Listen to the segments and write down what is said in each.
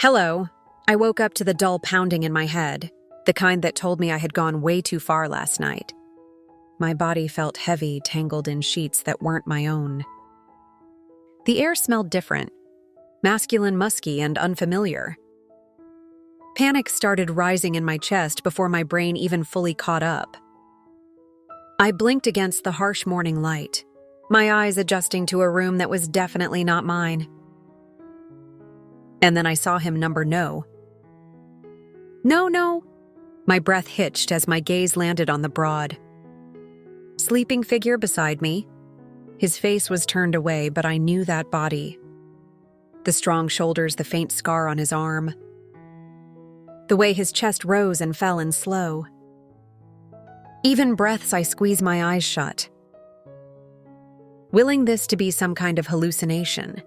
Hello. I woke up to the dull pounding in my head, the kind that told me I had gone way too far last night. My body felt heavy, tangled in sheets that weren't my own. The air smelled different, masculine, musky, and unfamiliar. Panic started rising in my chest before my brain even fully caught up. I blinked against the harsh morning light, my eyes adjusting to a room that was definitely not mine. And then I saw him number no. No. My breath hitched as my gaze landed on the broad, sleeping figure beside me. His face was turned away, but I knew that body. The strong shoulders, the faint scar on his arm. The way his chest rose and fell in slow. Even breaths, I squeezed my eyes shut, willing this to be some kind of hallucination.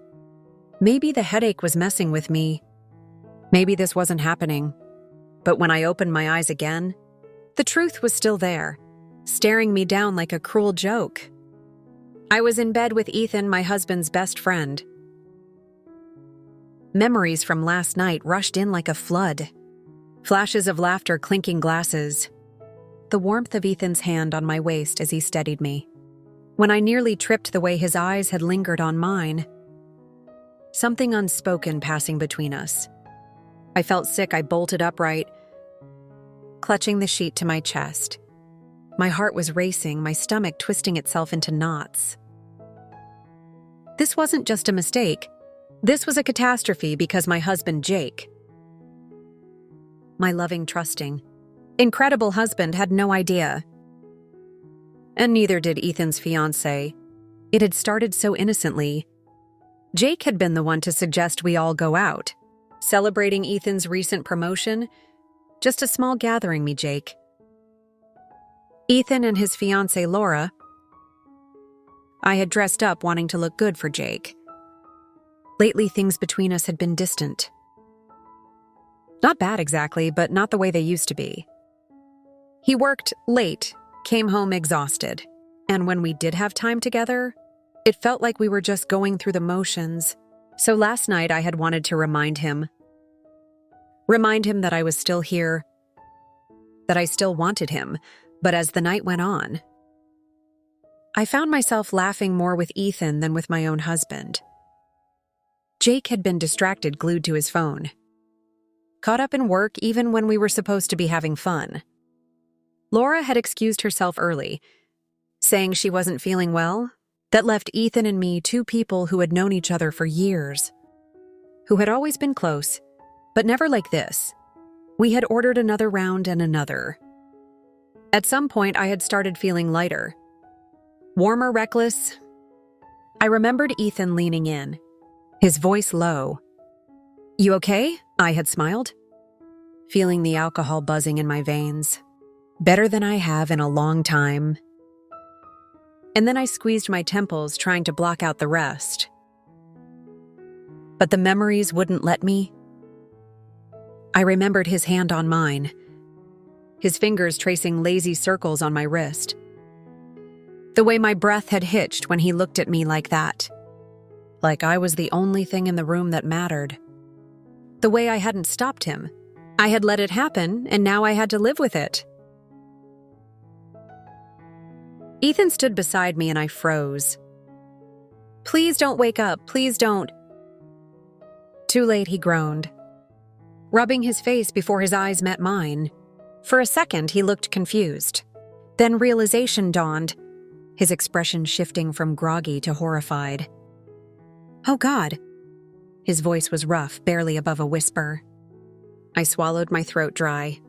Maybe the headache was messing with me. Maybe this wasn't happening. But when I opened my eyes again, the truth was still there, staring me down like a cruel joke. I was in bed with Ethan, my husband's best friend. Memories from last night rushed in like a flood. Flashes of laughter, clinking glasses. The warmth of Ethan's hand on my waist as he steadied me. When I nearly tripped, the way his eyes had lingered on mine. Something unspoken passing between us. I felt sick. I bolted upright, clutching the sheet to my chest. My heart was racing, my stomach twisting itself into knots. This wasn't just a mistake. This was a catastrophe because my husband, Jake, my loving, trusting, incredible husband, had no idea. And neither did Ethan's fiancée. It had started so innocently. Jake had been the one to suggest we all go out, celebrating Ethan's recent promotion. Just a small gathering, me, Jake, Ethan and his fiancée, Laura. I had dressed up wanting to look good for Jake. Lately, things between us had been distant. Not bad exactly, but not the way they used to be. He worked late, came home exhausted, and when we did have time together, it felt like we were just going through the motions. So last night I had wanted to remind him that I was still here, that I still wanted him. But as the night went on, I found myself laughing more with Ethan than with my own husband. Jake had been distracted, glued to his phone, caught up in work even when we were supposed to be having fun. Laura had excused herself early, saying she wasn't feeling well. That left Ethan and me, two people who had known each other for years, who had always been close, but never like this. We had ordered another round and another. At some point, I had started feeling lighter, warmer, reckless. I remembered Ethan leaning in, his voice low. "You okay?" I had smiled, feeling the alcohol buzzing in my veins. Better than I have in a long time. And then I squeezed my temples, trying to block out the rest. But the memories wouldn't let me. I remembered his hand on mine, his fingers tracing lazy circles on my wrist. The way my breath had hitched when he looked at me like that, like I was the only thing in the room that mattered. The way I hadn't stopped him. I had let it happen, and now I had to live with it. Ethan stood beside me and I froze. "Please don't wake up, please don't." Too late, he groaned, rubbing his face before his eyes met mine. For a second, he looked confused. Then realization dawned, his expression shifting from groggy to horrified. "Oh God." His voice was rough, barely above a whisper. I swallowed, my throat dry.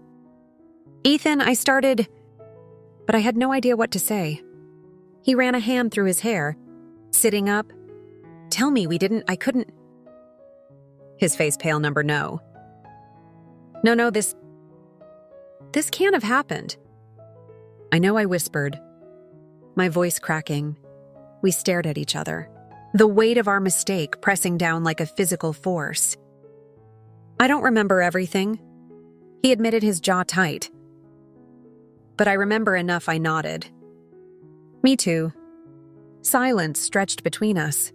"Ethan," I started, but I had no idea what to say. He ran a hand through his hair, sitting up. "Tell me I couldn't." His face pale. No. No, this can't have happened. I know, I whispered, my voice cracking. We stared at each other, the weight of our mistake pressing down like a physical force. "I don't remember everything," he admitted, his jaw tight. "But I remember enough," I nodded. "Me too." Silence stretched between us,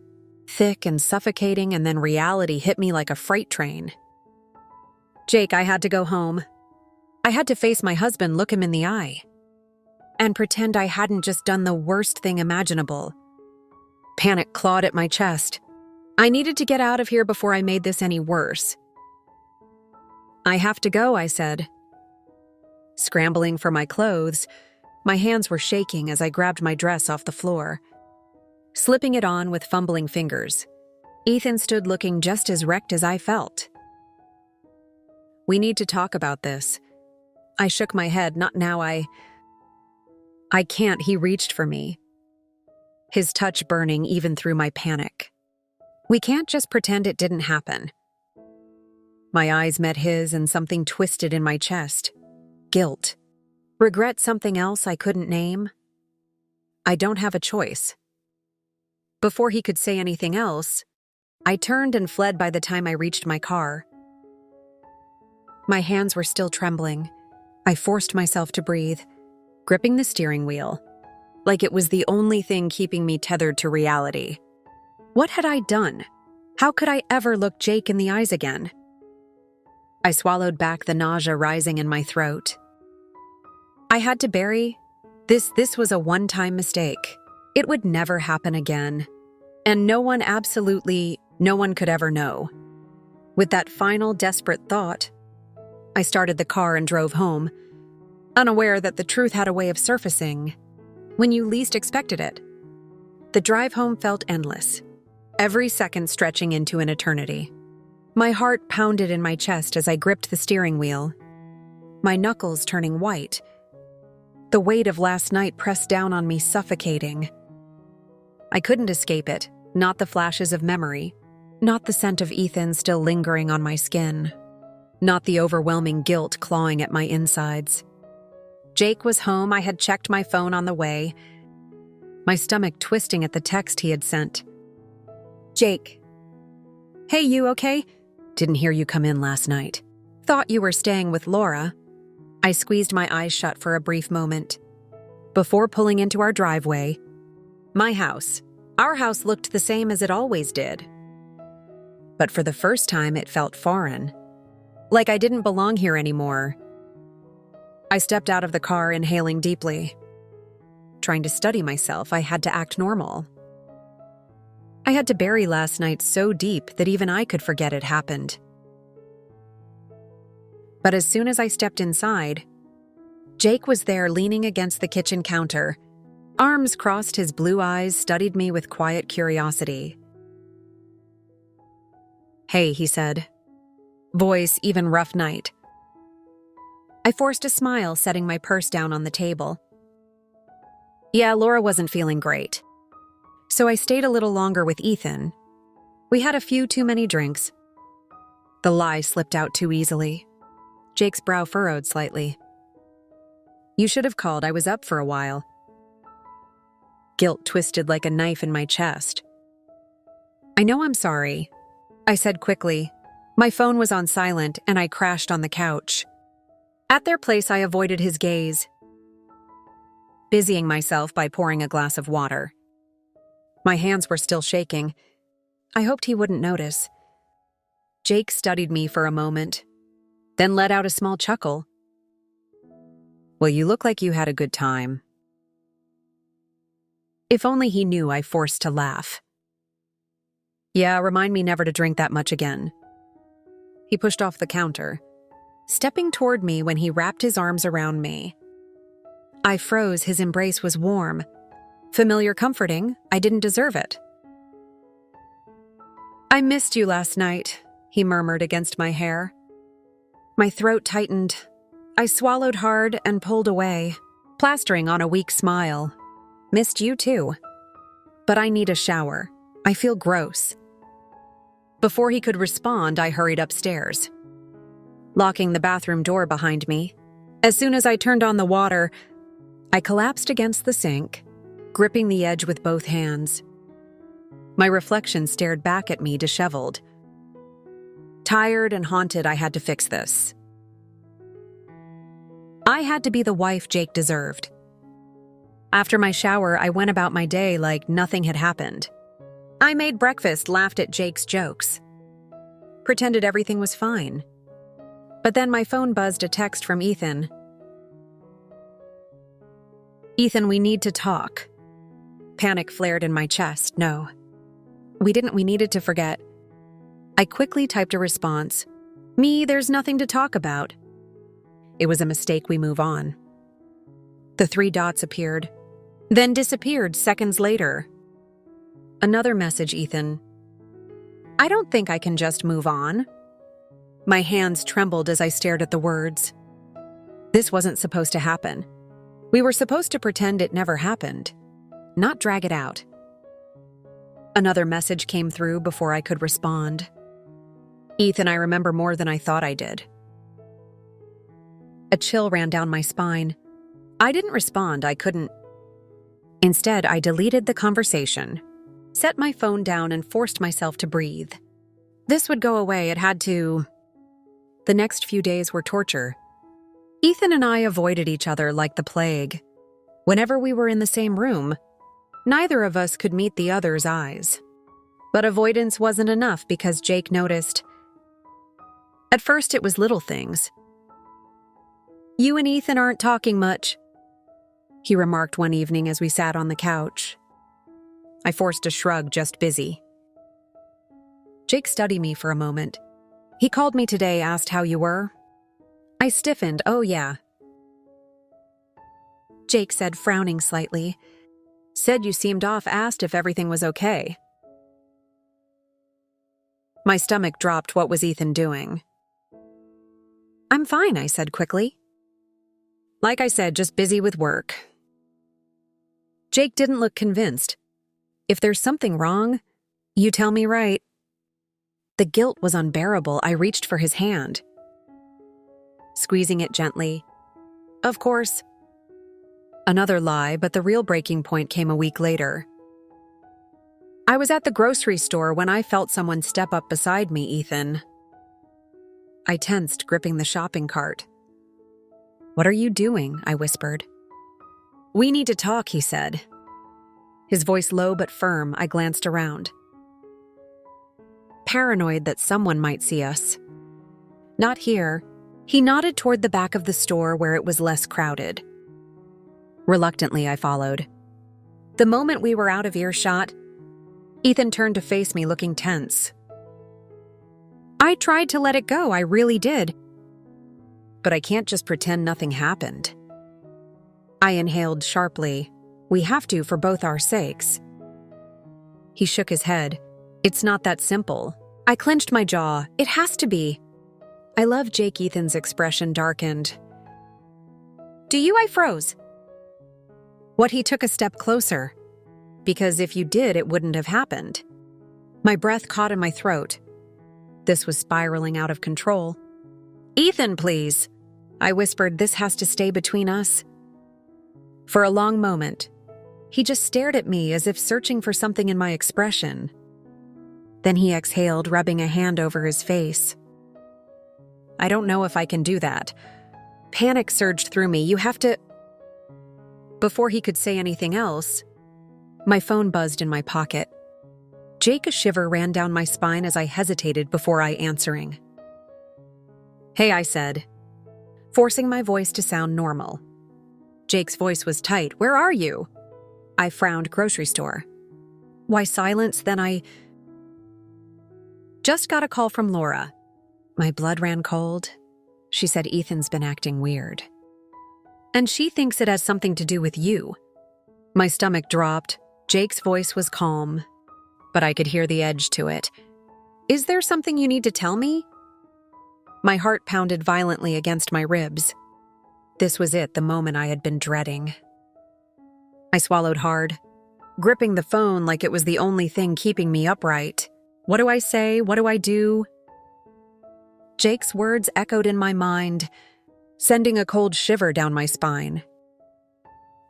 thick and suffocating, and then reality hit me like a freight train. Jake, I had to go home. I had to face my husband, look him in the eye, and pretend I hadn't just done the worst thing imaginable. Panic clawed at my chest. I needed to get out of here before I made this any worse. I have to go, I said. Scrambling for my clothes, my hands were shaking as I grabbed my dress off the floor, slipping it on with fumbling fingers. Ethan stood looking just as wrecked as I felt. We need to talk about this. I shook my head. Not now. I can't. He reached for me, his touch burning even through my panic. We can't just pretend it didn't happen. My eyes met his and something twisted in my chest. Guilt. Regret, something else I couldn't name. I don't have a choice. Before he could say anything else, I turned and fled by the time I reached my car. My hands were still trembling. I forced myself to breathe, gripping the steering wheel, like it was the only thing keeping me tethered to reality. What had I done? How could I ever look Jake in the eyes again? I swallowed back the nausea rising in my throat. I had to bury this. This was a one-time mistake. It would never happen again. And absolutely no one could ever know. With that final desperate thought, I started the car and drove home, unaware that the truth had a way of surfacing when you least expected it. The drive home felt endless, every second stretching into an eternity. My heart pounded in my chest as I gripped the steering wheel, my knuckles turning white. The weight of last night pressed down on me, suffocating. I couldn't escape it, not the flashes of memory, not the scent of Ethan still lingering on my skin, not the overwhelming guilt clawing at my insides. Jake was home. I had checked my phone on the way, my stomach twisting at the text he had sent. Jake. Hey, you okay? Didn't hear you come in last night. Thought you were staying with Laura. I squeezed my eyes shut for a brief moment. Before pulling into our driveway, my house. Our house looked the same as it always did. But for the first time, it felt foreign. Like I didn't belong here anymore. I stepped out of the car, inhaling deeply. Trying to study myself, I had to act normal. I had to bury last night so deep that even I could forget it happened. But as soon as I stepped inside, Jake was there leaning against the kitchen counter. Arms crossed, his blue eyes studied me with quiet curiosity. Hey, he said. Voice even rough night. I forced a smile, setting my purse down on the table. Yeah, Laura wasn't feeling great. So I stayed a little longer with Ethan. We had a few too many drinks. The lie slipped out too easily. Jake's brow furrowed slightly. You should have called. I was up for a while. Guilt twisted like a knife in my chest. I know, I'm sorry, I said quickly. My phone was on silent and I crashed on the couch. At their place, I avoided his gaze, busying myself by pouring a glass of water. My hands were still shaking. I hoped he wouldn't notice. Jake studied me for a moment, then let out a small chuckle. Well, you look like you had a good time. If only he knew, I forced to laugh. Yeah, remind me never to drink that much again. He pushed off the counter, stepping toward me when he wrapped his arms around me. I froze. His embrace was warm, familiar, comforting. I didn't deserve it. I missed you last night, he murmured against my hair. My throat tightened. I swallowed hard and pulled away, plastering on a weak smile. Missed you too. But I need a shower. I feel gross. Before he could respond, I hurried upstairs, locking the bathroom door behind me. As soon as I turned on the water, I collapsed against the sink, gripping the edge with both hands. My reflection stared back at me, disheveled. Tired and haunted, I had to fix this. I had to be the wife Jake deserved. After my shower, I went about my day like nothing had happened. I made breakfast, laughed at Jake's jokes, pretended everything was fine. But then my phone buzzed a text from Ethan. "Ethan, we need to talk." Panic flared in my chest. No. We needed to forget. I quickly typed a response. "Me, there's nothing to talk about." It was a mistake. We move on. The 3 dots appeared, then disappeared seconds later. Another message, Ethan. "I don't think I can just move on." My hands trembled as I stared at the words. This wasn't supposed to happen. We were supposed to pretend it never happened, not drag it out. Another message came through before I could respond. "Ethan, I remember more than I thought I did." A chill ran down my spine. I didn't respond. I couldn't. Instead, I deleted the conversation, set my phone down, and forced myself to breathe. This would go away. It had to. The next few days were torture. Ethan and I avoided each other like the plague. Whenever we were in the same room, neither of us could meet the other's eyes. But avoidance wasn't enough because Jake noticed. At first, it was little things. "You and Ethan aren't talking much," he remarked one evening as we sat on the couch. I forced a shrug, just busy. Jake studied me for a moment. "He called me today, asked how you were." I stiffened. "Oh, yeah." Jake said, frowning slightly. "Said you seemed off, asked if everything was okay." My stomach dropped. What was Ethan doing? "I'm fine," I said quickly. "Like I said, just busy with work." Jake didn't look convinced. "If there's something wrong, you tell me right." The guilt was unbearable. I reached for his hand, squeezing it gently. "Of course." Another lie, but the real breaking point came a week later. "I was at the grocery store when I felt someone step up beside me, Ethan." I tensed, gripping the shopping cart. "What are you doing?" I whispered. "We need to talk," he said. His voice low but firm. I glanced around, paranoid that someone might see us. "Not here." He nodded toward the back of the store where it was less crowded. Reluctantly, I followed. The moment we were out of earshot, Ethan turned to face me, looking tense. I tried to let it go, I really did. But I can't just pretend nothing happened. I inhaled sharply. "We have to for both our sakes." He shook his head. "It's not that simple." I clenched my jaw. "It has to be." I love Jake. Ethan's expression darkened. "Do you?" I froze. What? He took a step closer. "Because if you did, it wouldn't have happened." My breath caught in my throat. This was spiraling out of control. "Ethan, please," I whispered. "This has to stay between us." For a long moment, he just stared at me as if searching for something in my expression. Then he exhaled, rubbing a hand over his face. "I don't know if I can do that." Panic surged through me. "You have to..." Before he could say anything else, my phone buzzed in my pocket. Jake, a shiver ran down my spine as I hesitated before answering. "Hey," I said, forcing my voice to sound normal. Jake's voice was tight. "Where are you?" I frowned. "Grocery store." "Why silence?" Then I just got a call from Laura. My blood ran cold. She said Ethan's been acting weird. "And she thinks it has something to do with you." My stomach dropped. Jake's voice was calm, but I could hear the edge to it. "Is there something you need to tell me?" My heart pounded violently against my ribs. This was it, the moment I had been dreading. I swallowed hard, gripping the phone like it was the only thing keeping me upright. What do I say? What do I do? Jake's words echoed in my mind, sending a cold shiver down my spine.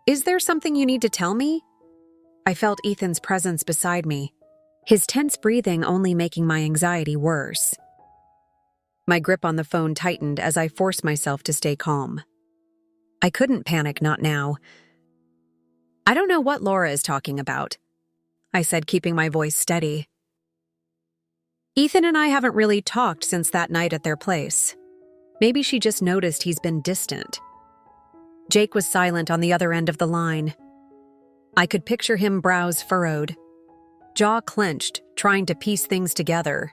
"Is there something you need to tell me?" I felt Ethan's presence beside me, his tense breathing only making my anxiety worse. My grip on the phone tightened as I forced myself to stay calm. I couldn't panic, not now. "I don't know what Laura is talking about," I said, keeping my voice steady. "Ethan and I haven't really talked since that night at their place. Maybe she just noticed he's been distant. Jake was silent on the other end of the line. I could picture him, brows furrowed, jaw clenched, trying to piece things together.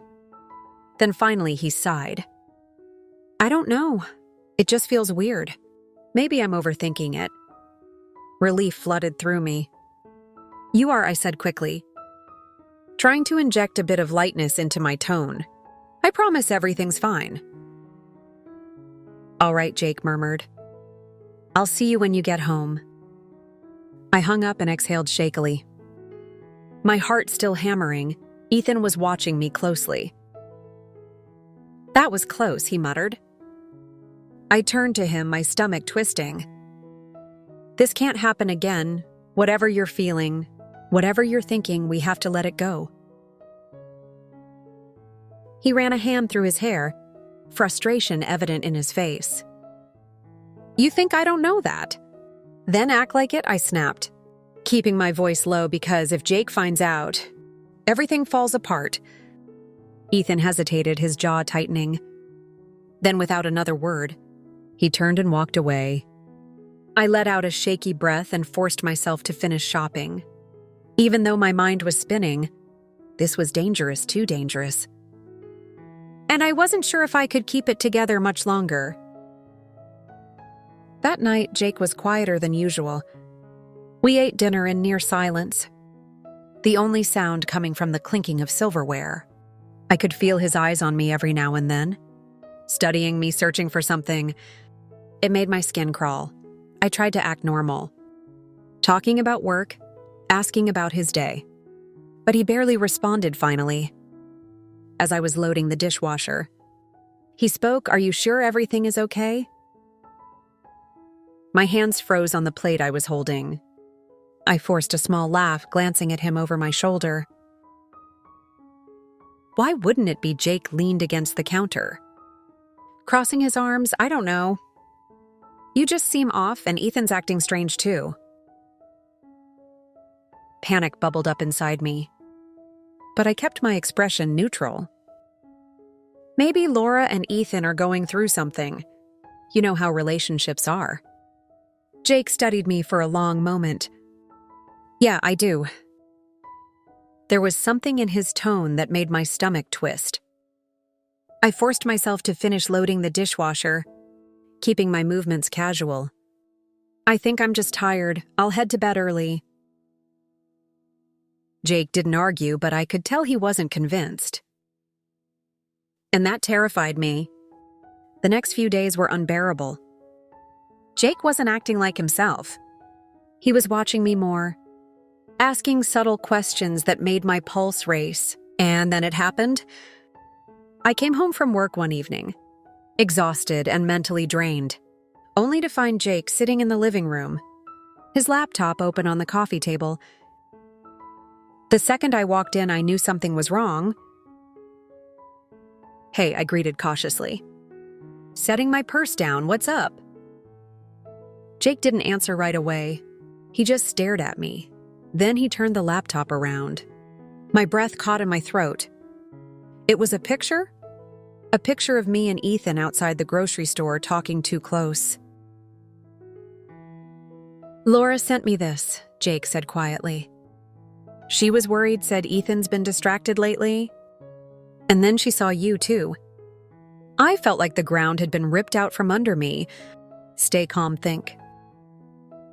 Then finally he sighed. I don't know. It just feels weird. Maybe I'm overthinking it. Relief flooded through me. You are, I said quickly, trying to inject a bit of lightness into my tone. I promise everything's fine. All right, Jake murmured. I'll see you when you get home. I hung up and exhaled shakily. My heart still hammering, Ethan was watching me closely. That was close, he muttered. I turned to him, my stomach twisting. This can't happen again. Whatever you're feeling, whatever you're thinking, we have to let it go. He ran a hand through his hair, frustration evident in his face. You think I don't know that? Then act like it, I snapped, keeping my voice low because if Jake finds out, everything falls apart. Ethan hesitated, his jaw tightening. Then without another word, he turned and walked away. I let out a shaky breath and forced myself to finish shopping. Even though my mind was spinning, this was dangerous, too dangerous. And I wasn't sure if I could keep it together much longer. That night, Jake was quieter than usual. We ate dinner in near silence, the only sound coming from the clinking of silverware. I could feel his eyes on me every now and then, studying me, searching for something. It made my skin crawl. I tried to act normal, talking about work, asking about his day. But he barely responded finally. As I was loading the dishwasher, he spoke, "Are you sure everything is okay?" My hands froze on the plate I was holding. I forced a small laugh, glancing at him over my shoulder. Why wouldn't it be? Jake leaned against the counter, crossing his arms. I don't know. You just seem off, and Ethan's acting strange too. Panic bubbled up inside me, but I kept my expression neutral. Maybe Laura and Ethan are going through something. You know how relationships are. Jake studied me for a long moment. Yeah, I do. There was something in his tone that made my stomach twist. I forced myself to finish loading the dishwasher, keeping my movements casual. I think I'm just tired. I'll head to bed early. Jake didn't argue, but I could tell he wasn't convinced. And that terrified me. The next few days were unbearable. Jake wasn't acting like himself. He was watching me more, asking subtle questions that made my pulse race. And then it happened. I came home from work one evening, exhausted and mentally drained, only to find Jake sitting in the living room, his laptop open on the coffee table. The second I walked in, I knew something was wrong. Hey, I greeted cautiously, setting my purse down. What's up? Jake didn't answer right away. He just stared at me. Then he turned the laptop around. My breath caught in my throat. It was a picture? A picture of me and Ethan outside the grocery store talking too close. Laura sent me this, Jake said quietly. She was worried, said Ethan's been distracted lately. And then she saw you too. I felt like the ground had been ripped out from under me. Stay calm, think.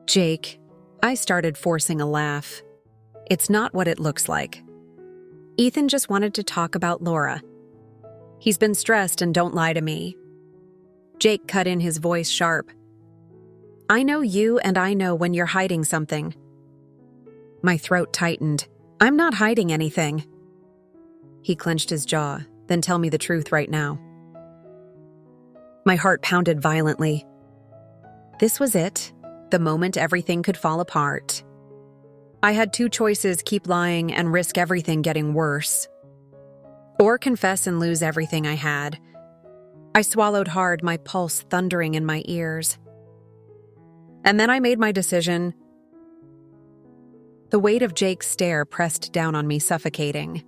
Jake, I started forcing a laugh. It's not what it looks like. Ethan just wanted to talk about Laura. He's been stressed, and don't lie to me. Jake cut in, his voice sharp. I know you, and I know when you're hiding something. My throat tightened. I'm not hiding anything. He clenched his jaw. Then tell me the truth right now. My heart pounded violently. This was it, the moment everything could fall apart. I had two choices: keep lying and risk everything getting worse, or confess and lose everything I had. I swallowed hard, my pulse thundering in my ears. And then I made my decision. The weight of Jake's stare pressed down on me, suffocating.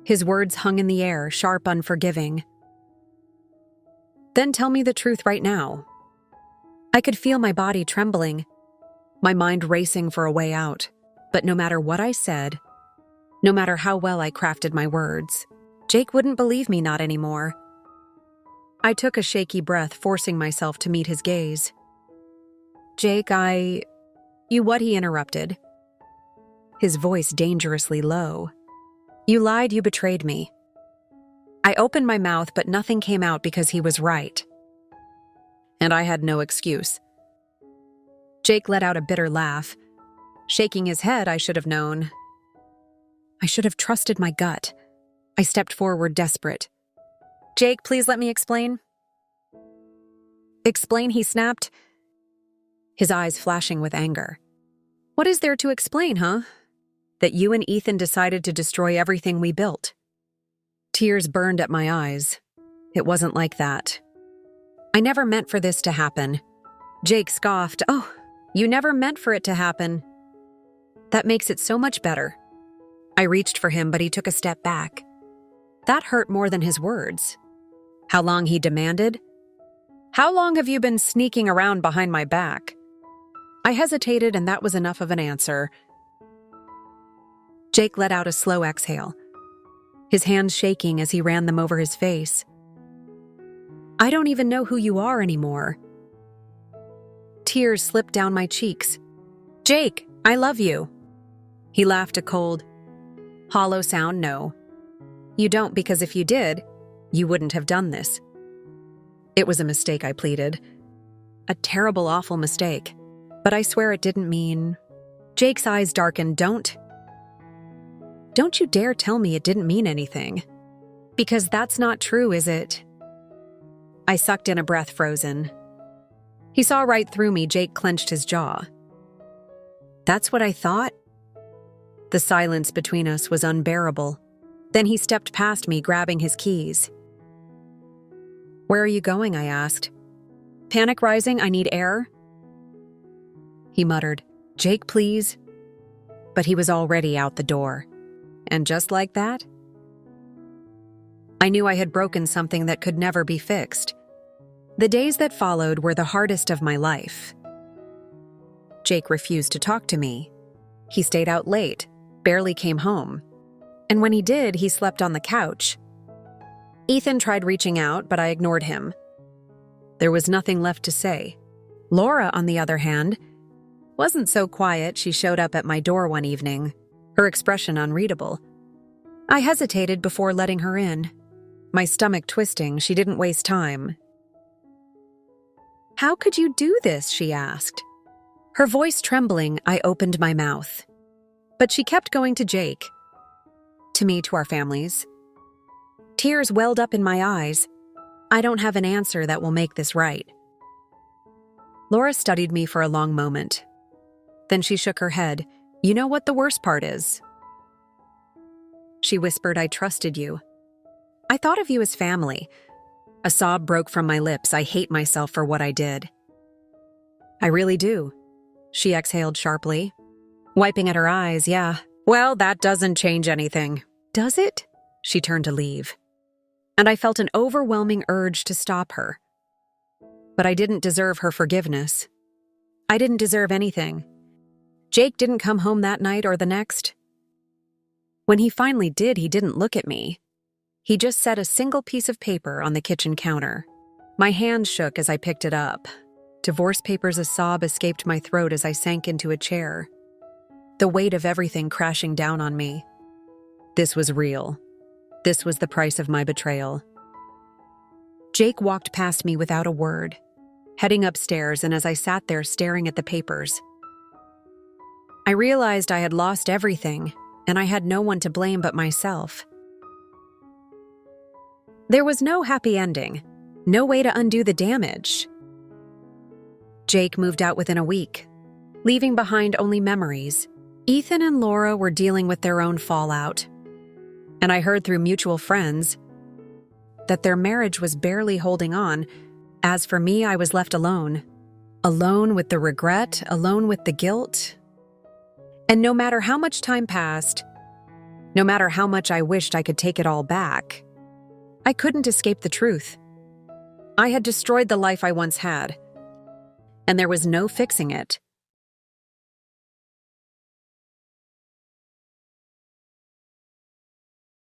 His words hung in the air, sharp, unforgiving. Then tell me the truth right now. I could feel my body trembling, my mind racing for a way out. But no matter what I said, no matter how well I crafted my words, Jake wouldn't believe me not anymore. I took a shaky breath, forcing myself to meet his gaze. Jake, You what? He interrupted, his voice dangerously low. You lied, you betrayed me. I opened my mouth, but nothing came out because he was right. And I had no excuse. Jake let out a bitter laugh. Shaking his head, I should have known. I should have trusted my gut. I stepped forward, desperate. Jake, please let me explain. Explain, he snapped, his eyes flashing with anger. What is there to explain, huh? That you and Ethan decided to destroy everything we built. Tears burned at my eyes. It wasn't like that. I never meant for this to happen. Jake scoffed. Oh, you never meant for it to happen. That makes it so much better. I reached for him, but he took a step back. That hurt more than his words. How long, he demanded? How long have you been sneaking around behind my back? I hesitated, and that was enough of an answer. Jake let out a slow exhale, his hands shaking as he ran them over his face. I don't even know who you are anymore. Tears slipped down my cheeks. Jake, I love you. He laughed, a cold, hollow sound. No, you don't, because if you did, you wouldn't have done this. It was a mistake, I pleaded. A terrible, awful mistake. But I swear it didn't mean... Jake's eyes darkened. Don't you dare tell me it didn't mean anything. Because that's not true, is it? I sucked in a breath, frozen. He saw right through me. Jake clenched his jaw. That's what I thought? The silence between us was unbearable. Then he stepped past me, grabbing his keys. Where are you going? I asked. Panic rising. I need air. He muttered, Jake, please. But he was already out the door. And just like that, I knew I had broken something that could never be fixed. The days that followed were the hardest of my life. Jake refused to talk to me. He stayed out late, barely came home. And when he did, he slept on the couch. Ethan tried reaching out, but I ignored him. There was nothing left to say. Laura, on the other hand, wasn't so quiet. She showed up at my door one evening, her expression unreadable. I hesitated before letting her in. My stomach twisting, she didn't waste time. How could you do this? She asked. Her voice trembling, I opened my mouth. But she kept going to Jake. To me, to our families. Tears welled up in my eyes. I don't have an answer that will make this right. Laura studied me for a long moment. Then she shook her head. You know what the worst part is? She whispered, I trusted you. I thought of you as family. A sob broke from my lips. I hate myself for what I did. I really do. She exhaled sharply, wiping at her eyes. Yeah, well, that doesn't change anything. Does it? She turned to leave. And I felt an overwhelming urge to stop her. But I didn't deserve her forgiveness. I didn't deserve anything. Jake didn't come home that night or the next. When he finally did, he didn't look at me. He just set a single piece of paper on the kitchen counter. My hand shook as I picked it up. Divorce papers. A sob escaped my throat as I sank into a chair, the weight of everything crashing down on me. This was real. This was the price of my betrayal. Jake walked past me without a word, heading upstairs, and as I sat there staring at the papers, I realized I had lost everything, and I had no one to blame but myself. There was no happy ending, no way to undo the damage. Jake moved out within a week, leaving behind only memories. Ethan and Laura were dealing with their own fallout, and I heard through mutual friends that their marriage was barely holding on. As for me, I was left alone. Alone with the regret, alone with the guilt. And no matter how much time passed, no matter how much I wished I could take it all back, I couldn't escape the truth. I had destroyed the life I once had, and there was no fixing it.